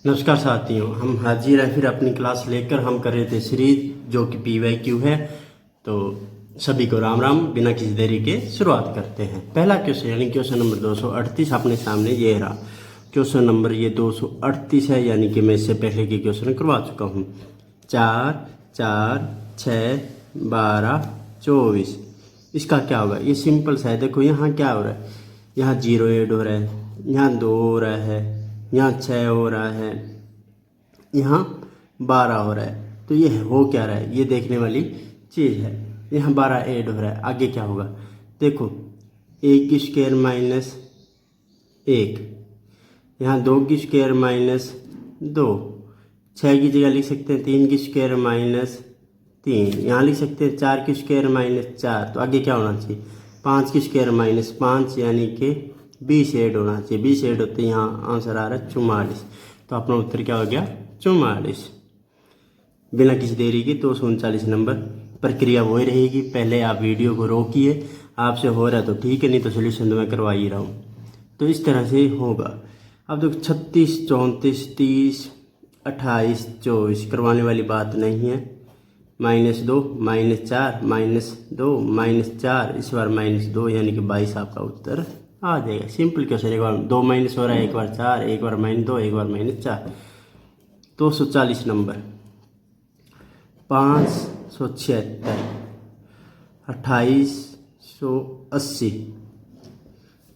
नमस्कार साथियों, हम हाजिर हैं फिर अपनी क्लास लेकर। हम कर रहे थे सीरीज जो कि PYQ है। तो सभी को राम राम। बिना किसी देरी के शुरुआत करते हैं। पहला क्वेश्चन यानी क्वेश्चन नंबर 238 अपने सामने ये रहा। क्वेश्चन नंबर ये 238 है, यानी कि मैं इससे पहले के क्वेश्चन करवा चुका हूँ। 4 4 6 12 24 इसका क्या होगा? ये सिंपल सा है। देखो यहाँ क्या हो रहा है, यहाँ 0 ऐड हो रहा है, यहाँ 2 हो रहा है, यहाँ 6 हो रहा है, यहाँ 12 हो रहा है। तो ये हो क्या रहा है, ये देखने वाली चीज़ है। यहाँ 12 ऐड हो रहा है, आगे क्या होगा? देखो 1 की स्क्वायर माइनस 1, यहाँ 2 की स्क्वायर माइनस 2, 6 की जगह लिख सकते हैं 3 की स्क्वायर माइनस 3, यहाँ लिख सकते हैं 4 की स्क्वायर माइनस 4। तो आगे क्या होना चाहिए? 5 की स्क्वायर माइनस 5, यानी कि 20 ऐड होना चाहिए। 20 ऐड होते हैं, यहाँ आंसर आ रहा है 44। तो अपना उत्तर क्या हो गया? 44। बिना किसी देरी के 239 नंबर। प्रक्रिया वही रहेगी, पहले आप वीडियो को रोकिए। आपसे हो रहा है तो ठीक है, नहीं तो सोल्यूशन तो मैं करवा ही रहा हूँ। तो इस तरह से होगा। अब देखो 36 34 30 28 24 करवाने वाली बात नहीं है। -2 -4 -2 -4, इस बार -2 यानी कि 22 आपका उत्तर आ जाएगा। Simple question. एक बार 2 माइनस हो रहा है, एक बार 4, एक बार -2, एक बार -4। 240 नंबर। 576 2880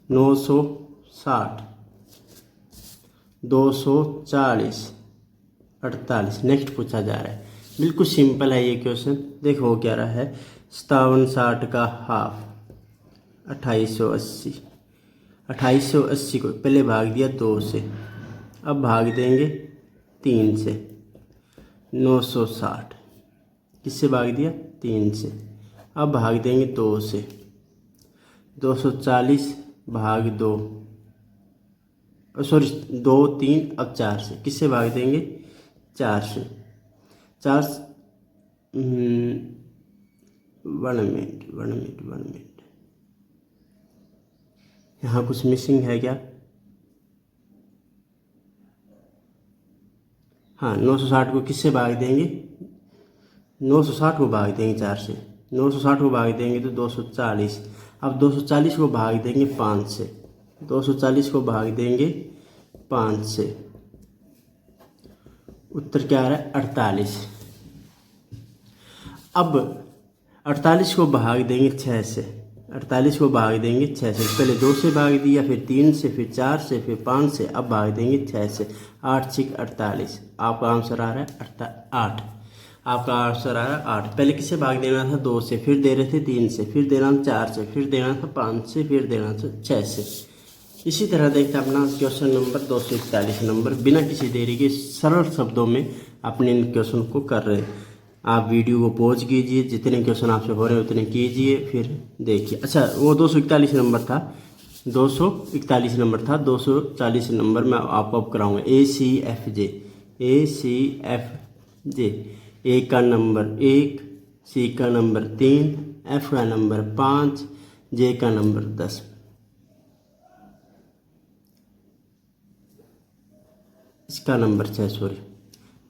960 240 48। नेक्स्ट पूछा जा रहा है। बिल्कुल सिंपल है ये क्वेश्चन। देखो हो क्या रहा है, 5760 का हाफ 2880। 2880 को पहले भाग दिया 2 से, अब भाग देंगे 3 से। 960 किससे भाग दिया? 3 से। अब भाग देंगे 2 से। 240 भाग 2, सॉरी 2 3, अब 4 से। किससे भाग देंगे? 4 से। 4 1 मिनट यहाँ कुछ मिसिंग है क्या? हाँ, 960 को किससे भाग देंगे? 960 को भाग देंगे 4 से। 960 को भाग देंगे तो 240। अब 240 को भाग देंगे 5 से। 240 को भाग देंगे 5 से। उत्तर क्या आ रहा है? 48। अब 48 को भाग देंगे 6 से। 48 को भाग देंगे 6 से। पहले 2 से भाग दिया, फिर 3 से, फिर 4 से, फिर 5 से। अब भाग देंगे 6 से। 8 6 48। आपका आंसर आ रहा है 8। आपका आंसर आ रहा है 8। पहले किससे भाग देना था? 2 से, फिर दे रहे थे 3 से, फिर देना था 4 से, फिर देना था 5 से, फिर देना था 6 से। इसी तरह देखते हैं अपना क्वेश्चन नंबर 241 नंबर। बिना किसी देरी के सरल शब्दों में अपने इन क्वेश्चन को कर रहे हैं। आप वीडियो को पॉज कीजिए, जितने क्वेश्चन आपसे हो रहे हैं उतने कीजिए, फिर देखिए। अच्छा, वो 241 नंबर था, 241 नंबर था। 240 नंबर मैं आपको अब कराऊंगा। ACFJ। ACFJ। ए का नंबर 1, सी का नंबर 3, एफ का नंबर 5, जे का नंबर 10। इसका नंबर 6, सॉरी।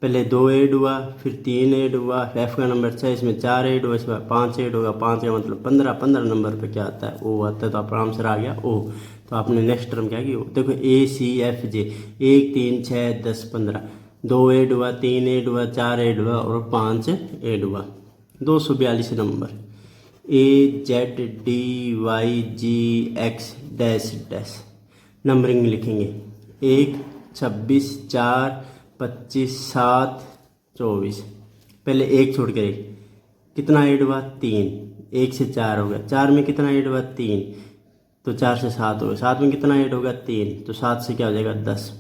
पहले 2 ऐड हुआ, फिर 3 ऐड हुआ, एफ का नंबर 6, इसमें 4 ऐड हुआ, इसमें 5 ऐड होगा। 5 का मतलब 15। 15 नंबर पे क्या आता है? ओ आता है। तो आपका आंसर आ गया ओ। तो आपने नेक्स्ट टर्म क्या की? देखो ACFJ। 1 3 6 10 15। 2 ऐड हुआ, 3 ऐड हुआ, 4 ऐड हुआ और 5 ऐड हुआ। 242 number. AZDYGX dash dash. Numbering लिखेंगे 1 26 4 25 7 24। पहले 1 छोड़ कर 1, कितना ऐड हुआ? 3। 1 से 4 हो गया। 4 में कितना ऐड हुआ? 3। तो 4 से 7 हो गया। 7 में कितना ऐड होगा? 3। तो 7 से क्या हो जाएगा? 10।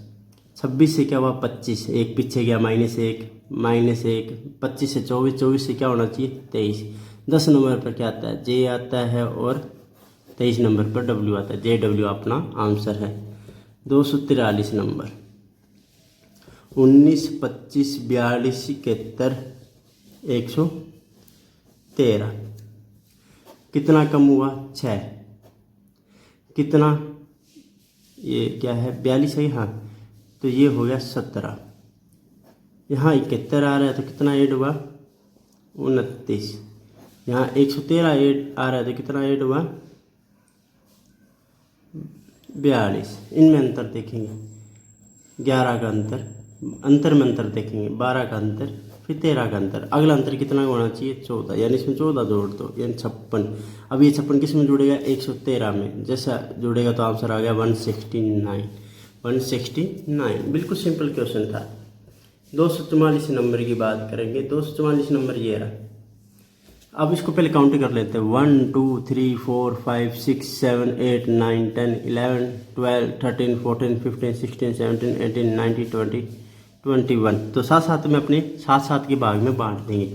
26 से क्या हुआ? 25। एक पीछे गया, -1 -1। 25 से 24, 24 से क्या होना चाहिए? 23। 10 नंबर पर क्या आता है? जे आता है और 23 नंबर पर डब्ल्यू आता है। JW अपना आंसर है। 243 नंबर। 19 25 42 71 113। कितना कम हुआ? 6। कितना? ये क्या है? 42 है। हाँ, तो ये हो गया 17। यहाँ 71 आ रहा है तो कितना ऐड हुआ 29। यहाँ 113 ऐड आ रहा है तो कितना ऐड हुआ 42। इनमें अंतर देखेंगे, 11 का अंतर में अंतर देखेंगे, 12 का अंतर, फिर 13 का अंतर। अगला अंतर कितना होना चाहिए 14, यानी इसमें 14 जोड़ दो यानी 56। अब ये 56 किस में जुड़ेगा 113 में, जैसा जुड़ेगा तो आंसर आ गया 169। 169 बिल्कुल सिंपल क्वेश्चन था। 244 नंबर की बात करेंगे। 244 नंबर ये रहा। अब इसको पहले काउंट कर लेते हैं। 1 2 3 4 5 6 7 8 9 10 11 12 13 14 15 16 17 18 19 20 21। तो साथ साथ में अपने साथ के भाग में बांट देंगे।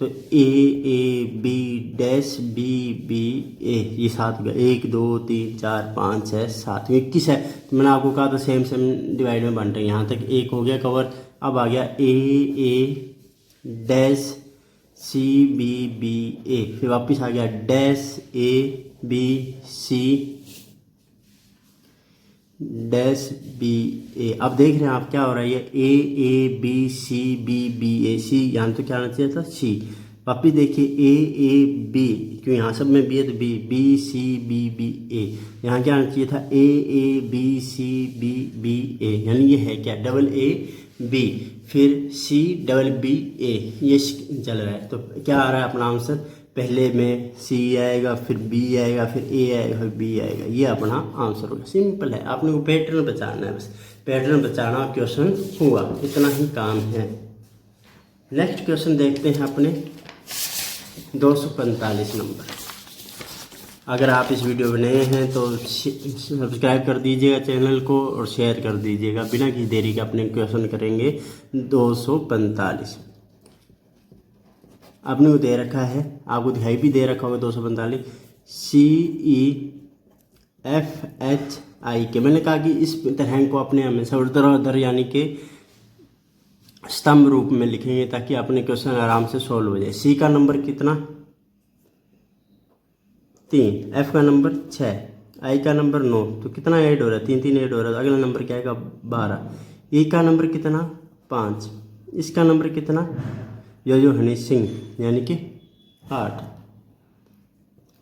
तो A B dash B B A, ये 7 हो गया। 1 2 3 4 5 6 7 21 है। तो मैंने आपको कहा था सेम डिवाइड में बांटेंगे। यहाँ तक 1 हो गया कवर। अब आ गया A dash C B B A, फिर वापस आ गया dash A B C dash B A. अब देख रहे हैं आप क्या हो रहा है, ये A B C B B A C, यहाँ तो क्या आना चाहिए था सी। वापिस देखिए ए बी, क्यों यहाँ सब में बी है तो B B C B B A, यहाँ क्या आना चाहिए था A B C B B A, यानी ये है क्या डबल ए बी फिर सी डबल बी ए, ये चल रहा है। तो क्या आ रहा है अपना आंसर, पहले में सी आएगा फिर बी आएगा फिर ए आएगा फिर बी आएगा, ये अपना आंसर होगा। सिंपल है, आपने को पैटर्न बचाना है, बस पैटर्न बचाना क्वेश्चन हुआ, इतना ही काम है। नेक्स्ट क्वेश्चन देखते हैं अपने 245 नंबर। अगर आप इस वीडियो में नए हैं तो सब्सक्राइब कर दीजिएगा चैनल को और शेयर कर दीजिएगा। बिना किसी देरी के अपने क्वेश्चन करेंगे 245। आपने को दे रखा है, आपको दिखाई भी दे रखा होगा 245 CEFHI के। मैंने कहा कि इस तरह को अपने हमेशा उधर यानी कि स्तंभ रूप में लिखेंगे ताकि अपने क्वेश्चन आराम से सॉल्व हो जाए। सी का नंबर कितना 3, एफ का नंबर 6, आई का नंबर 9, तो कितना ऐड हो रहा है 3 3 ऐड हो रहा है। अगला नंबर क्या आएगा 12। ई का नंबर कितना 5, इसका नंबर कितना यो हनी सिंह यानी कि 8।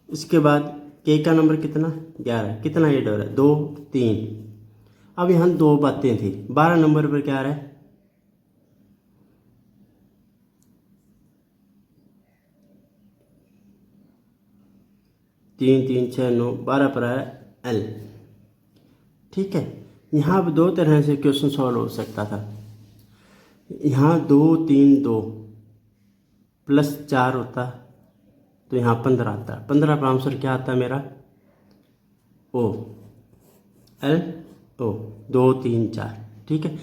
इसके बाद के का नंबर कितना 11, कितना ऐड हो रहा है 2 3। अब यहाँ 2 बातें थी। 12 नंबर पर क्या आ रहा है 3 3 6 9, 12 पर आया एल। ठीक है, यहाँ पर 2 तरह से क्वेश्चन सॉल्व हो सकता था। यहाँ 2 3 2 प्लस 4 होता तो यहाँ 15 आता। 15 पर आंसर क्या आता है मेरा ओ एल ओ 2 3 4। ठीक है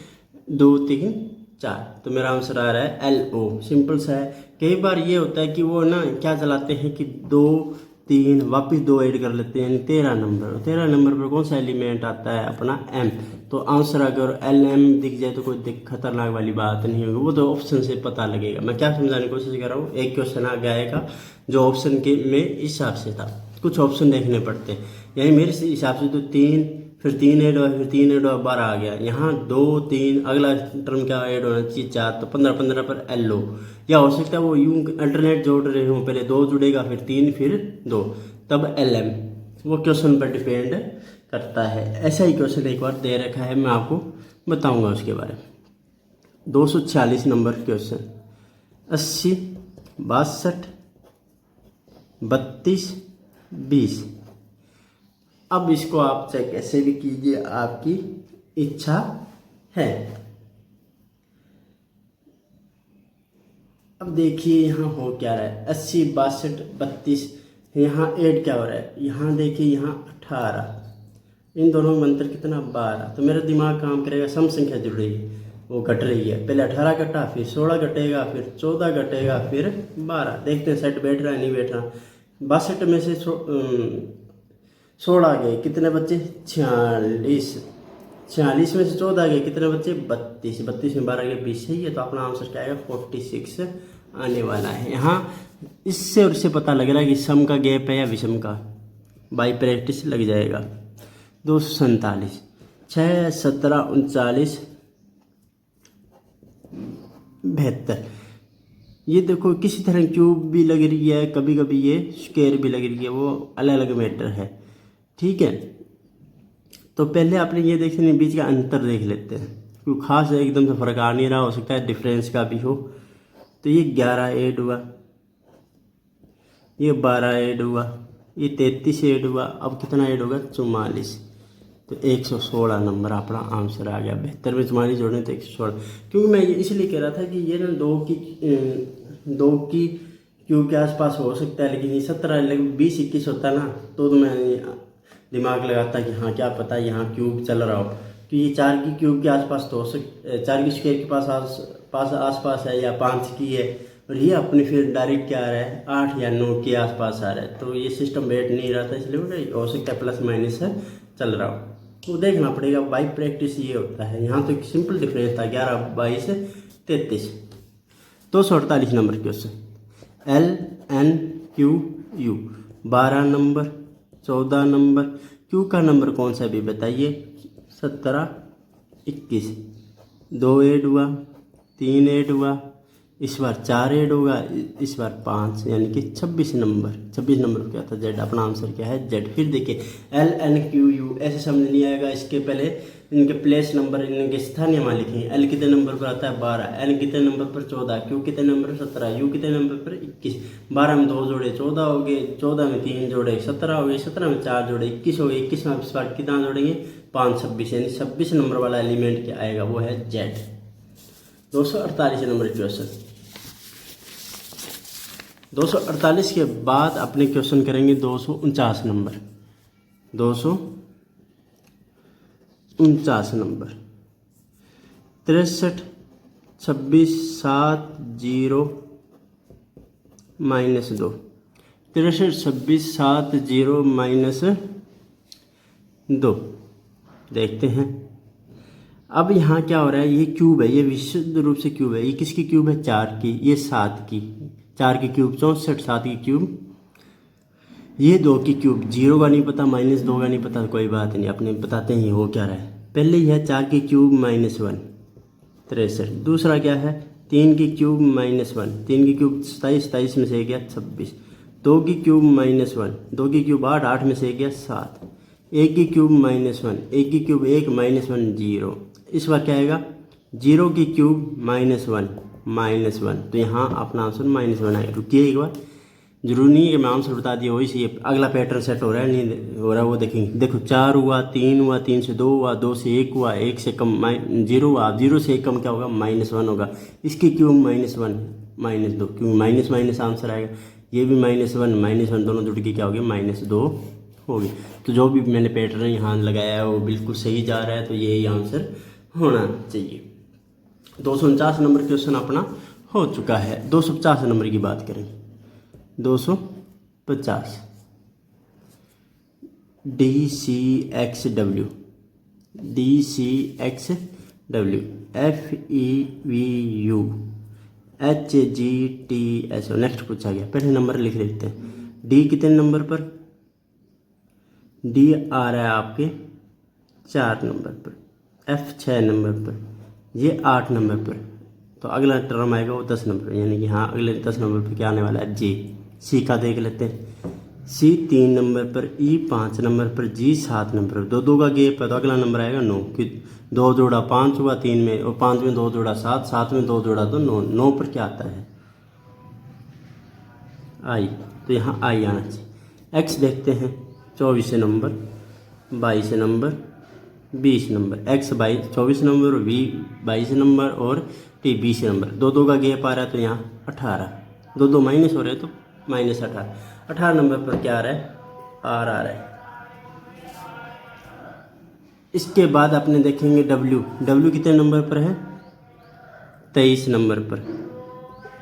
2 3 4, तो मेरा आंसर आ रहा है एल ओ। सिंपल सा है। कई बार ये होता है कि वो ना क्या चलाते हैं कि 2 3 वापिस 2 ऐड कर लेते हैं, यानी 13 नंबर। 13 नंबर पर कौन सा एलिमेंट आता है अपना एम। तो आंसर अगर एल एम दिख जाए तो कोई खतरनाक वाली बात नहीं होगी, वो तो ऑप्शन से पता लगेगा। मैं क्या समझाने की कोशिश कर रहा हूँ, एक क्वेश्चन आ गया जो ऑप्शन के में हिसाब से था, कुछ ऑप्शन देखने पड़ते हैं। यानी मेरे हिसाब से तो 3 फिर 3 ऐड हुआ फिर 3 ऐड हुआ 12 आ गया। यहाँ 2 3 अगला टर्म क्या ऐड होना चाहिए 4, तो 15 15 पर एल ओ। या हो सकता है वो यूं अल्टरनेट जोड़ रहे हो, पहले 2 जुड़ेगा फिर 3 फिर 2 तब एल एम। वो क्वेश्चन पर डिपेंड करता है। ऐसा ही क्वेश्चन एक बार दे रखा है, मैं आपको बताऊंगा उसके बारे में। 246 नंबर क्वेश्चन 80 62 32 20। अब इसको आप चाहे कैसे भी कीजिए, आपकी इच्छा है। अब देखिए यहाँ हो क्या रहा है 80 62 32, यहाँ ऐड क्या हो रहा है, यहाँ देखिए यहाँ 18, इन दोनों में अंतर कितना 12। तो मेरा दिमाग काम करेगा, सम संख्या जुड़ रही है वो घट रही है। पहले 18 घटा फिर 16 घटेगा फिर 14 घटेगा फिर 12। देखते हैं सेट बैठ रहा है नहीं बैठ रहा। 62 में से 16 गए, कितने बच्चे 46। 46 में से 14 गए, कितने बच्चे 32। 32 में 12 गए 20 है। ये तो अपना आंसर क्या आएगा 46 आने वाला है। यहाँ इससे और इससे पता लग रहा है कि सम का गैप है या विषम का, बाई प्रैक्टिस लग जाएगा। 247 6 17 39 72। ये देखो किसी तरह क्यूब भी लग रही है, कभी कभी ये स्क्वायर भी लग रही है, वो अलग अलग मैटर है। ठीक है, तो पहले आपने ये देखने बीच का अंतर देख लेते हैं, क्योंकि खास एकदम से फर्क आ नहीं रहा, हो सकता है डिफरेंस का भी हो। तो ये 11 ऐड हुआ, ये 12 ऐड हुआ, ये 33 ऐड हुआ, अब कितना ऐड होगा 44। तो 116 नंबर अपना आंसर आ गया। 72 में 44 जोड़ने तो 116। क्योंकि मैं ये इसलिए कह रहा था कि ये ना दो की क्यूब के आसपास हो सकता है, लेकिन ये 17 लगभग 20-21 होता है ना, तो मैं दिमाग लगाता कि हाँ क्या पता यहाँ क्यूब चल रहा हो। तो ये 4 की क्यूब के आसपास तो हो 4 की स्क्वायर के आसपास है, या 5 की है, और ये अपने फिर डायरेक्ट क्या आ रहा है 8 या 9 के आसपास आ रहा है। तो ये सिस्टम बैठ नहीं रहा था, इसलिए हो सकता है प्लस माइनस है चल रहा हो, तो देखना पड़ेगा। बाई प्रैक्टिस ये होता है। यहाँ तो एक सिंपल डिफरेंस था 11, 22, 33। 248 number question. LNQU 12 number, 14 number, Q का नंबर कौन सा भी बताइए। 17, 21, 2 ऐड हुआ, 3 ऐड हुआ, इस बार 4 ऐड होगा, इस बार 5, यानी कि 26 नंबर। 26 नंबर क्या था जेड, अपना आंसर क्या है जेड। फिर देखिए LNQU ऐसे समझ नहीं आएगा, इसके पहले इनके प्लेस नंबर, इनके स्थानीय मान लिखेंगे। L कितने नंबर पर आता है 12, N कितने नंबर पर 14, Q कितने नंबर पर 17, U कितने नंबर पर 21। 12 में 2 जोड़े 14 हो गए, 14 में 3 जोड़े 17 हो गए, 17 में 4 जोड़े 21 हो गए, 21 में इस बार कितना जोड़ेंगे 5, 26, यानी 26 नंबर वाला एलिमेंट क्या आएगा, वो है जेड। 248 number question. 248 के बाद अपने क्वेश्चन करेंगे 249 नंबर। 249 नंबर। 63, 26, 7, 0, -2। 63, 26, 7, 0, -2। देखते हैं अब यहाँ क्या हो रहा है। ये क्यूब है, ये विशुद्ध रूप से क्यूब है। ये किसकी क्यूब है 4 की, ये 7 की। 4 की क्यूब 64, 7 की क्यूब, ये 2 की क्यूब। 0 का नहीं पता, -2 का नहीं पता, कोई बात नहीं, अपने बताते हैं हो क्या रहा है। पहले यह 4 की क्यूब -1, 63। दूसरा क्या है 3 की क्यूब -1, 3 की क्यूब 27, 27 में से गया 26। 2 की क्यूब -1, 2 की क्यूब 8, 8 में से गया 7। 1 की क्यूब -1, 1 की क्यूब 1, -1 0। इस बार क्या आएगा 0 की क्यूब -1, तो यहाँ अपना आंसर -1 आएगा। रुकिए एक बार, जरूरी नहीं है कि मैं आंसर बता दिया वही से अगला पैटर्न सेट हो रहा है नहीं हो रहा है, वो देखेंगे। देखो 4 हुआ, 3 हुआ, 3 से 2 हुआ, 2 से 1 हुआ, 1 से कम 0 हुआ, 0 से 1 कम क्या होगा -1 होगा। इसकी क्यूब -1, -2, क्योंकि माइनस माइनस आंसर आएगा। ये भी -1 दोनों जुड़ के क्या हो गया -2 हो गए। तो जो भी मैंने पैटर्न यहाँ लगाया है वो बिल्कुल सही जा रहा है, तो यही आंसर होना चाहिए। 249 नंबर क्वेश्चन अपना हो चुका है। 250 नंबर की बात करें। 250 DCXW FEVU HGTS। नेक्स्ट पूछा गया, पहले नंबर लिख लेते हैं। डी कितने नंबर पर, डी आ रहा है आपके 4 नंबर पर, F 6 नंबर पर, ये 8 नंबर पर, तो अगला टर्म आएगा वो 10 नंबर पर, यानी कि हाँ अगले 10 नंबर पर क्या आने वाला है जी। सी का देख लेते हैं। सी 3 नंबर पर, ई 5 नंबर पर, जी 7 नंबर पर। 2 का गैप है तो अगला नंबर आएगा 9, कि 2 जोड़ा 5 हुआ, 3 में और 5 में 2 जोड़ा 7, 7 में 2 जोड़ा तो 9, 9 पर क्या आता है आई, तो यहाँ आई आना चाहिए। एक्स देखते हैं 24 number, 22 number, 20 number. X 24 number, V 22 number और टी 20 नंबर। 2 का गैप आ रहा है तो यहाँ 18, 2 माइनस हो रहे हैं तो -18। 18 नंबर पर क्या आ रहा है आर आ रहा है। इसके बाद अपने देखेंगे डब्ल्यू कितने नंबर पर है 23 नंबर पर,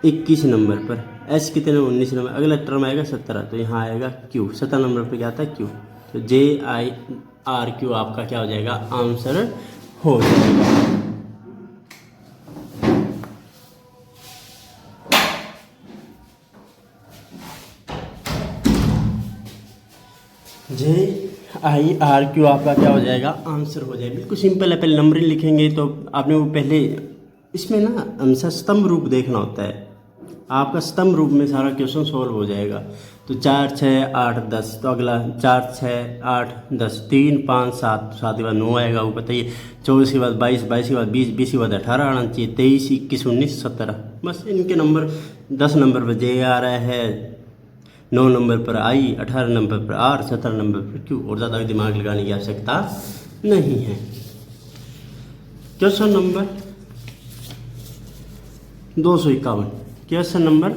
21 नंबर पर। एस कितने 19 नंबर, अगला टर्म आएगा 17, तो यहाँ आएगा क्यू। 17 नंबर पर क्या आता है क्यू, तो JIRQ आपका क्या हो जाएगा आंसर हो जाएगा। JIRQ आपका क्या हो जाएगा आंसर हो जाएगा। बिल्कुल सिंपल है, पहले नंबरिंग लिखेंगे तो आपने वो पहले इसमें ना हमेशा स्तंभ रूप देखना होता है, आपका स्तंभ रूप में सारा क्वेश्चन सॉल्व हो जाएगा। तो 4 6 8 10, तो अगला 4 6 8 10, 3 5 7, 7 के बाद 9 आएगा, वो बताइए। 24 के बाद 22, 22 के बाद 20, 20 के बाद 18 आना चाहिए, 23 21 19 17। बस इनके नंबर 10 नंबर पर जे आ रहा है, 9 नंबर पर आई, 18 नंबर पर आर, 17 नंबर पर क्यू, और ज़्यादा दिमाग लगाने की आवश्यकता नहीं है। क्वेश्चन नंबर 251, क्वेश्चन नंबर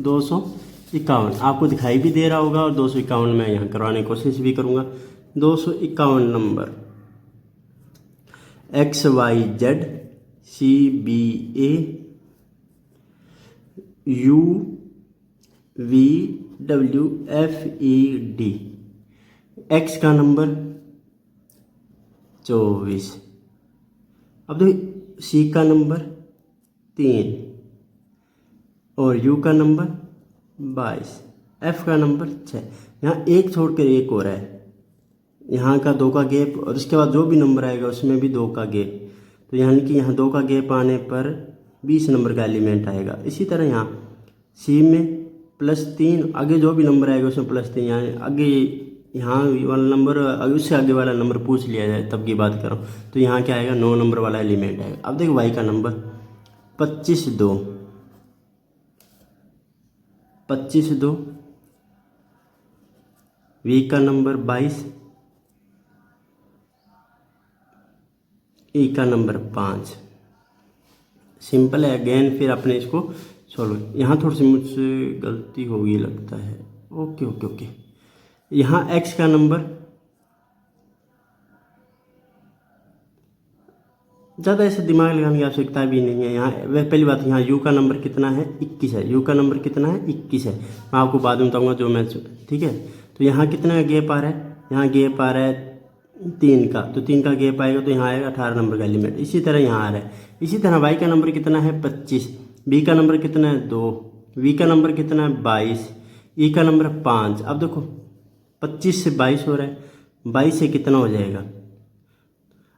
251 आपको दिखाई भी दे रहा होगा, और 251 मैं यहाँ करवाने की कोशिश भी करूँगा। 251 number XYZ CBA UVWFED, X का नंबर 24, अब देखिए C का नंबर 3 और U का नंबर 22, F का नंबर 6। यहाँ एक छोड़कर एक हो रहा है, यहाँ का 2 का गैप, और इसके बाद जो भी नंबर आएगा उसमें भी 2 का गैप, तो यानी कि यहाँ 2 का गैप आने पर 20 नंबर का एलिमेंट आएगा। इसी तरह यहाँ C में +3, आगे जो भी नंबर आएगा उसमें +3, यानी आगे यहाँ वाला नंबर उससे आगे वाला नंबर पूछ लिया जाए तब की बात करो, तो यहाँ क्या आएगा 9 नंबर वाला एलिमेंट आएगा। अब देखो Y का नंबर 25 2, 25 2, V का नंबर 22, E का नंबर 5। सिंपल है अगेन, फिर अपने इसको सॉल्व। यहाँ थोड़ी सी मुझसे गलती होगी लगता है, ओके ओके ओके। यहाँ X का नंबर ज़्यादा ऐसे दिमाग लगाने की आवश्यकता भी नहीं है। यहाँ वह पहली बात, यहाँ U का नंबर कितना है 21 है, U का नंबर कितना है 21 है, मैं आपको बाद में बताऊँगा जो मैं, ठीक है। तो यहाँ कितना का गैप आ रहा है, यहाँ गैप आ रहा है 3 का, तो 3 का गैप आएगा तो यहाँ आएगा 18 नंबर का एलिमेंट। इसी तरह यहाँ आ रहा है। इसी तरह Y का नंबर कितना है 25, B का नंबर कितना है 2, V का नंबर कितना है 22, E का नंबर 5। अब देखो 25 से 22 हो रहा है, 22 से कितना हो जाएगा,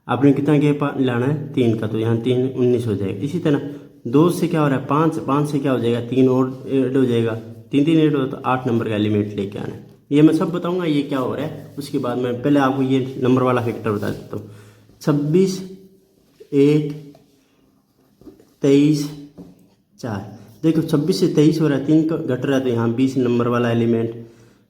आपने कितना गैप लाना है 3 का, तो यहाँ 3 19 हो जाएगा। इसी तरह 2 से क्या हो रहा है 5, 5 से क्या हो जाएगा 3 और ऐड हो जाएगा, 3 3 ऐड हो तो 8 नंबर का एलिमेंट लेके आना है। ये मैं सब बताऊंगा ये क्या हो रहा है, उसके बाद मैं पहले आपको ये नंबर वाला फैक्टर बता देता हूँ। 26 1 23 4, देखो 26 से 23 हो रहा है, 3 का घट रहा है, तो यहाँ 20 नंबर वाला एलिमेंट,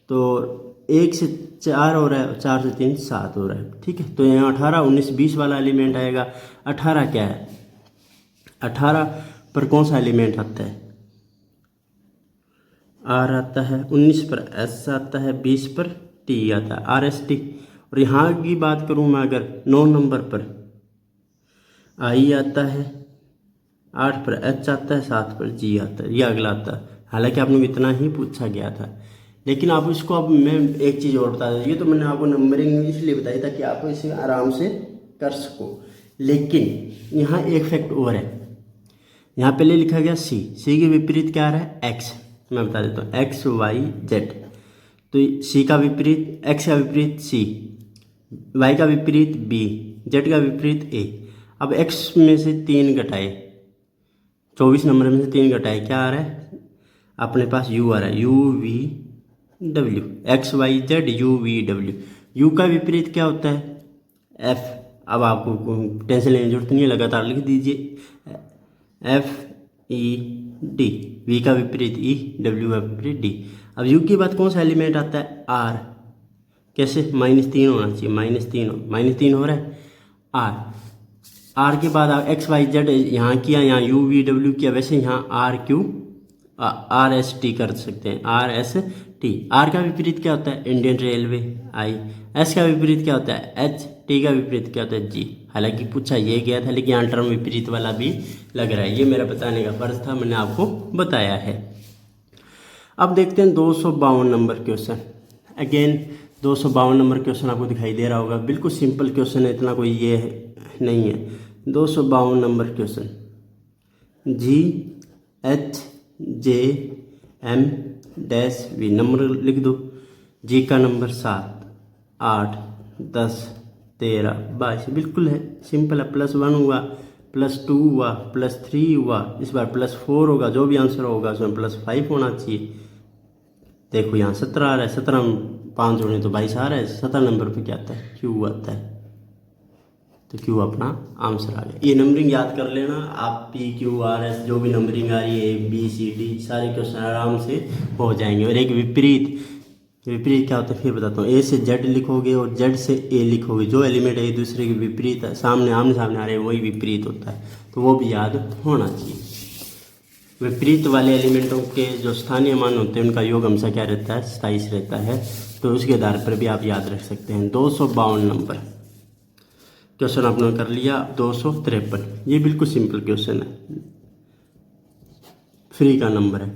तो 1 से 4 हो रहा है, 4 से 3 7 हो रहा है, ठीक है। तो यहाँ 18 19 20 वाला एलिमेंट आएगा। 18 क्या है, 18 पर कौन सा एलिमेंट आता है, R आता है, 19 पर S आता है, 20 पर T आता है, RST। और यहाँ की बात करूँ मैं अगर 9 नंबर पर I आता है, 8 पर H आता है, 7 पर G आता है, ये अगला आता है। हालांकि आपने इतना ही पूछा गया था, लेकिन आप इसको, अब मैं एक चीज़ और बता दें, ये तो मैंने आपको नंबरिंग इसलिए बताई ताकि आप इसे आराम से कर सको। लेकिन यहाँ एक फैक्ट और है, यहाँ पहले लिखा गया C, C के विपरीत क्या आ रहा है X, मैं बता देता हूँ XYZ। तो C का विपरीत, X का विपरीत C, Y का विपरीत B, Z का विपरीत A। अब X में से 3 घटाए, 24 नंबर में से 3 घटाए, क्या आ रहा है अपने पास U आ रहा है, UVW, XYZ UVW। U का विपरीत क्या होता है F, अब आपको टेंशन लेने की जरूरत नहीं है, लगातार लिख दीजिए FED। V का विपरीत E, W का विपरीत D। अब U के बाद कौन सा एलिमेंट आता है R, कैसे -3 होना चाहिए, -3 हो रहा है R के बाद XYZ यहाँ किया, यहाँ UVW किया, वैसे यहाँ RST कर सकते हैं, RST। R का विपरीत क्या होता है इंडियन रेलवे I, S का विपरीत क्या होता है H, T का विपरीत क्या होता है G। हालांकि पूछा ये गया था, लेकिन यहाँ टर्म विपरीत वाला भी लग रहा है, ये मेरा बताने का फर्ज था, मैंने आपको बताया है। अब देखते हैं 252 number question. Again 252 number question आपको दिखाई दे रहा होगा, बिल्कुल सिंपल क्वेश्चन है, इतना कोई ये नहीं है। 252 नंबर क्वेश्चन, GHJM-V नंबर लिख दो। G का नंबर 7 8 10 13 22, बिल्कुल है सिंपल है, +1 हुआ +2 हुआ, +3 हुआ, इस बार +4 होगा, जो भी आंसर होगा उसमें +5 होना चाहिए। देखो यहाँ 17 आ रहा है, 17 में 5 जोड़े तो 22 आ रहा है, 17 नंबर पे क्या आता है, क्यू आता है, तो क्यू अपना आंसर आ गया। ये नंबरिंग याद कर लेना आप, PQRS जो भी नंबरिंग आ रही है ABCD सारे क्वेश्चन आराम से हो जाएंगे। और एक विपरीत क्या होता है फिर बताता हूँ। A से Z लिखोगे और Z से A लिखोगे, जो एलिमेंट एक दूसरे के विपरीत है, सामने आमने सामने आ रहे हैं, वही विपरीत होता है, तो वो भी याद होना चाहिए। विपरीत वाले एलिमेंटों के जो स्थानीय मान होते हैं उनका योग हमेशा क्या रहता है, 27 रहता है, तो उसके आधार पर भी आप याद रख सकते हैं। 252 नंबर क्वेश्चन आपने कर लिया। 253 ये बिल्कुल सिंपल क्वेश्चन है, फ्री का नंबर है।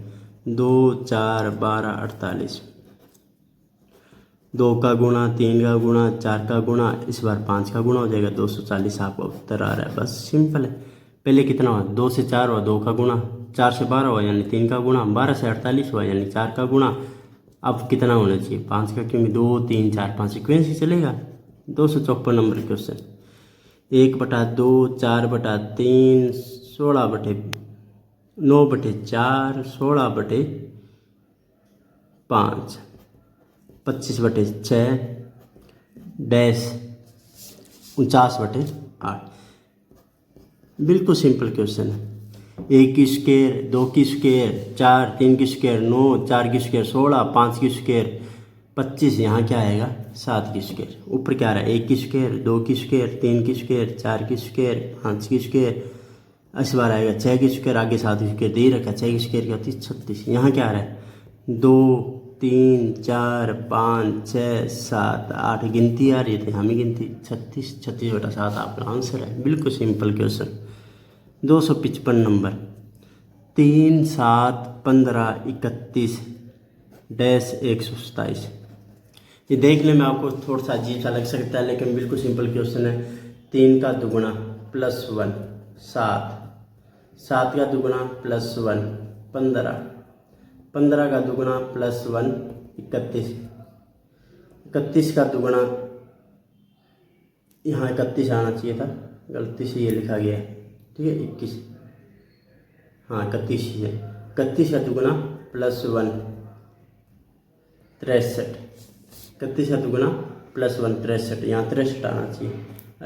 2 4 12 48, 2 का गुणा, 3 का गुणा, 4 का गुणा, इस बार 5 का गुणा हो जाएगा, 240 आपका उत्तर आ रहा है। बस सिंपल है। पहले कितना हुआ, 2 से 4 हुआ, 2 का गुणा, 4 से 12 हुआ यानी 3 का गुणा, 12 से 48 हुआ यानी 4 का गुणा। अब कितना होना चाहिए, 5 का, क्योंकि 2 3 4 5 सीक्वेंस ही चलेगा। 254 नंबर क्वेश्चन। 1/2 4/3 16/9/4 16/5 25/6 डैश 49/8। बिल्कुल सिंपल क्वेश्चन है। 1 की स्क्वायर, 2 की स्क्वायर, 4, 3 की स्क्वायर 9, 4 की स्क्वायर 16, 5 की स्क्वायर 25, यहाँ क्या आएगा 7 की स्क्वायर। ऊपर क्या आ रहा है, 1 की स्क्वायर, 2 की स्क्वायर, 3 की स्क्वायर, 4 की स्क्वायर, 5 की स्क्वायर, इस बार आएगा 6 की स्क्वायर, आगे 7 की स्क्वायर दे ही रखा, 6 की स्क्वायर क्या होती है 36। यहाँ क्या आ रहा है, 2 3 4 5 6 7 8 गिनती आ रही है, तो यहाँ भी गिनती 36, 36/7 आपका आंसर है। बिल्कुल सिंपल क्वेश्चन। 255 नंबर। 3 7 15 31 डैश 127। ये देखने में आपको थोड़ा सा अजीब सा लग सकता है, लेकिन बिल्कुल सिंपल क्वेश्चन है। 3 का दुगुना +1 7, 7 का दुगुना +1 15, 15 का दुगुना +1 31, 31 का दुगुना, यहाँ 31 आना चाहिए था, गलती से ये लिखा गया है, ठीक है 21, हाँ 31 है। 31 का दुगुना +1 63, 31 का दुगुना +1 63, यहाँ 63 आना चाहिए।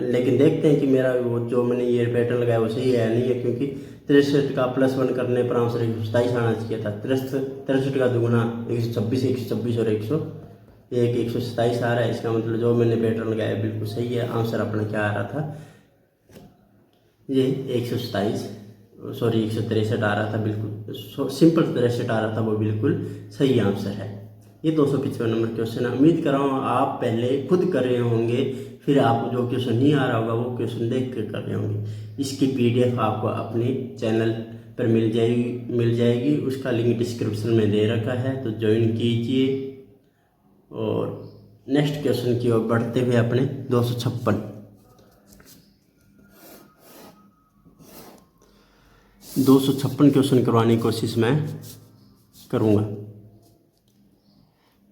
लेकिन देखते हैं कि मेरा वो जो मैंने ये पैटर्न लगाया वो सही है नहीं है, क्योंकि 63 का +1 करने पर आंसर 127 आना चाहिए था। 63 का दुगुना 126, 126 और 127 आ रहा है। इसका मतलब जो मैंने पैटर्न लगाया बिल्कुल सही है। आंसर अपना क्या आ रहा था, ये 127 सॉरी 163 आ रहा था, बिल्कुल सिंपल 63 आ रहा था, वो बिल्कुल सही आंसर है। ये 255 नंबर क्वेश्चन है। उम्मीद कर रहा हूँ आप पहले खुद कर रहे होंगे, फिर आपको जो क्वेश्चन नहीं आ रहा होगा वो क्वेश्चन देख कर रहे होंगे। इसकी PDF आपको अपने चैनल पर मिल जाएगी। उसका लिंक डिस्क्रिप्शन में दे रखा है, तो ज्वाइन कीजिए। और नेक्स्ट क्वेश्चन की ओर बढ़ते हुए अपने 256 क्वेश्चन करवाने की कोशिश मैं करूँगा।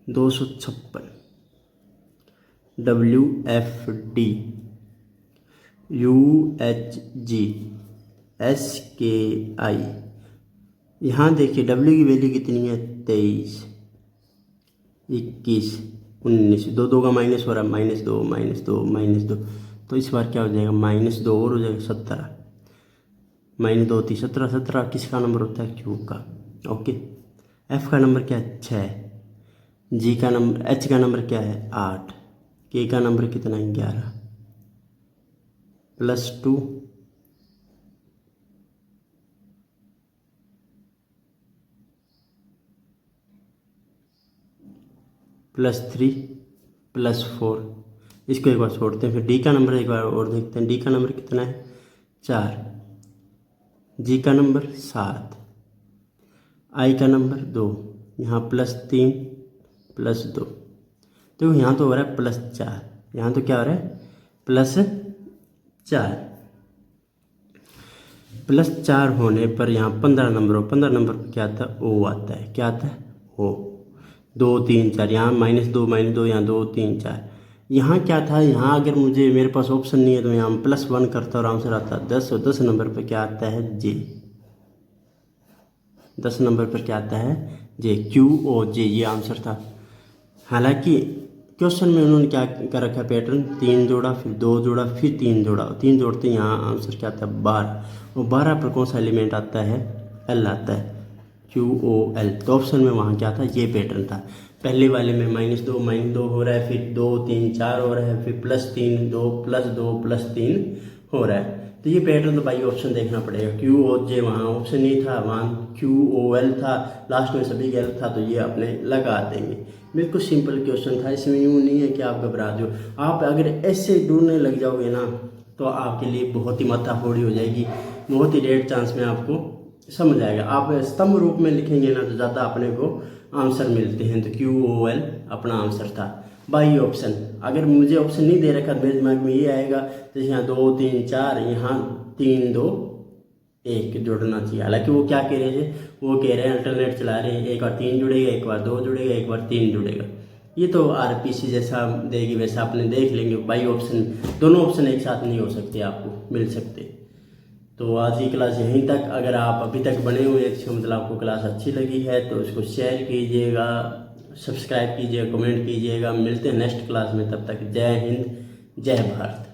256 WFD UHG SKI। यहाँ देखिए W की वैल्यू कितनी है, 23 21 19, 2 2 का माइनस हो रहा है, -2 -2 -2, तो इस बार क्या हो जाएगा, -2 और हो जाएगा 17, -2 3 17, 17 किसका नंबर होता है, क्यू का। ओके, F का नंबर क्या है 6, G का नंबर, H का नंबर क्या है 8, K का नंबर कितना है 11, +2 +3 +4। इसको एक बार छोड़ते हैं, फिर D का नंबर एक बार और देखते हैं। D का नंबर कितना है 4, G का नंबर 7, I का नंबर 2, यहाँ +3 +2, तो यहाँ तो हो रहा है +4, यहाँ तो क्या हो रहा है +4। +4 होने पर यहाँ 15 नंबर हो, 15 नंबर पर क्या आता है, O आता है। क्या आता है, O। 2 3 4, यहाँ -2 -2, यहाँ 2 3 4, यहाँ क्या था, यहाँ अगर मुझे मेरे पास ऑप्शन नहीं है तो यहाँ +1 करता और आंसर आता 10, और 10 नंबर पर क्या आता है जे। 10 नंबर पर क्या आता है जे, QOJ ये आंसर था। हालांकि क्वेश्चन में उन्होंने क्या कर रखा है पैटर्न, 3 जोड़ा फिर 2 जोड़ा फिर 3 जोड़ा, 3 जोड़ते यहाँ आंसर क्या आता है 12, और 12 पर कौन सा एलिमेंट आता है, L आता है, QOL। तो ऑप्शन में वहाँ क्या था, ये पैटर्न था। पहले वाले में -2 हो रहा है, फिर 2 3 4 हो रहा है, फिर +3 2 +2 +3 हो रहा है। तो ये पैटर्न तो भाई ऑप्शन देखना पड़ेगा। QOJ वहाँ ऑप्शन नहीं था, वहाँ QOL था, लास्ट में सभी गलत था, तो ये अपने लगा देंगे। बिल्कुल सिंपल क्वेश्चन था, इसमें यूँ नहीं है कि आप घबरा जाओ। आप अगर ऐसे ढूंढने लग जाओगे ना तो आपके लिए बहुत ही माथाफोड़ी हो जाएगी, बहुत ही रेयर चांस में आपको समझ आएगा। आप स्तंभ रूप में लिखेंगे ना तो ज़्यादा अपने को आंसर मिलते हैं। तो QOL अपना आंसर था। बाई ऑप्शन, अगर मुझे ऑप्शन नहीं दे रखा मेरे दिमाग में ये आएगा जैसे यहाँ 2 3 4, यहाँ 3 2 1 जोड़ना चाहिए। हालांकि वो क्या कह रहे थे, वो कह रहे हैं अल्टरनेट चला रहे हैं, एक बार 3 जुड़ेगा, एक बार 2 जुड़ेगा, एक बार 3 जुड़ेगा। ये तो RPC जैसा देगी वैसा अपने देख लेंगे। बाई ऑप्शन, दोनों ऑप्शन एक साथ नहीं हो सकते, आपको मिल सकते। तो आज की क्लास यहीं तक। अगर आप अभी तक बने हुए हैं इसका मतलब आपको क्लास अच्छी लगी है, तो इसको शेयर कीजिएगा, सब्सक्राइब कीजिएगा, कमेंट कीजिएगा। मिलते हैं नेक्स्ट क्लास में, तब तक जय हिंद जय भारत।